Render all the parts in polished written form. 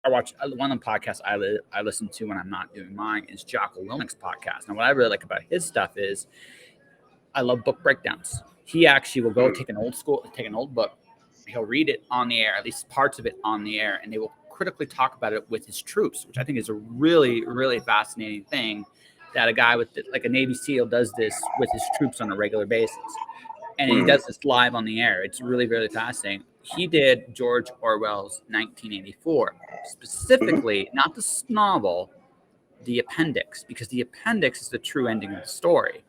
watch one of the podcasts I listen to when I'm not doing mine is Jocko Willink's podcast. And what I really like about his stuff is I love book breakdowns. He actually will go take an old book, he'll read it on the air, at least parts of it on the air, and they will critically talk about it with his troops, which I think is a really, really fascinating thing. That a guy with like a Navy SEAL does this with his troops on a regular basis, and he does this live on the air. It's really, really fascinating. He did George Orwell's 1984, specifically not the novel, the appendix, because the appendix is the true ending of the story,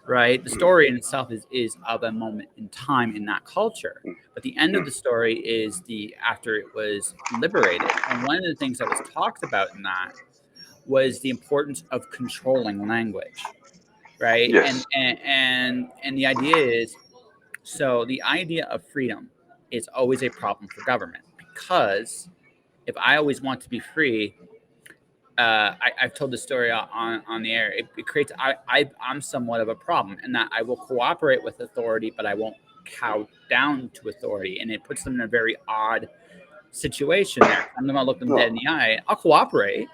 right? The story in itself is of a moment in time in that culture, but the end of the story is the after it was liberated. And one of the things that was talked about in that was the importance of controlling language, right? Yes. And the idea is, so the idea of freedom is always a problem for government, because if I always want to be free, I've told the story on the air. It creates I'm somewhat of a problem in that I will cooperate with authority, but I won't cow down to authority, and it puts them in a very odd situation there. I'm gonna look them dead in No. the eye. I'll cooperate,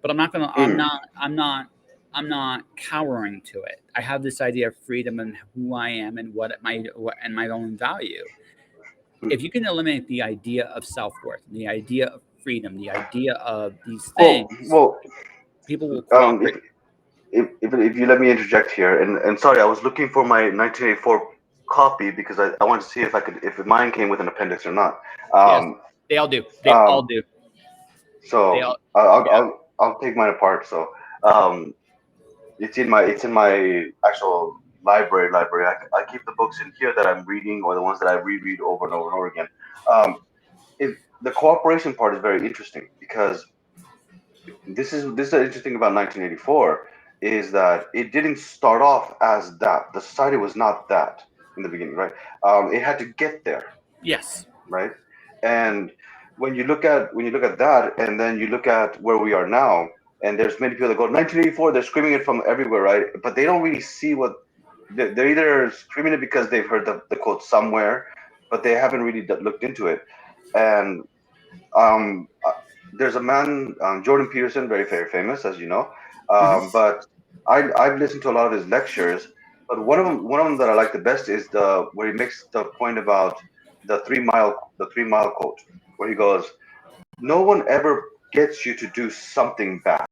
but I'm not gonna. Mm. I'm not cowering to it. I have this idea of freedom and who I am and and my own value. If you can eliminate the idea of self-worth, the idea of freedom, the idea of these things, Well, people will um, cooperate. if you let me interject here, and sorry, I was looking for my 1984 copy because I wanted to see if I could, if mine came with an appendix or not. Yes, Um, they all do. They all um, do. They so all. Yeah. I'll take mine apart. So um, it's in my actual library. I keep the books in here that I'm reading or the ones that I reread over and over and over again. Um, if the cooperation part is very interesting because this is the interesting thing about 1984 is that it didn't start off as that. The society was not that in the beginning, right? It had to get there, Yes. right? And when you look at that, and then you look at where we are now, and there's many people that go 1984, they're screaming it from everywhere, right? But they don't really see what they're either screaming it because they've heard the quote somewhere, but they haven't really looked into it. And um, uh, there's a man, Jordan Peterson, very famous, as you know. Hmm. But I've listened to a lot of his lectures. But one of them that I like the best is the where he makes the point about the 3 mile quote, where he goes, "No one ever gets you to do something bad.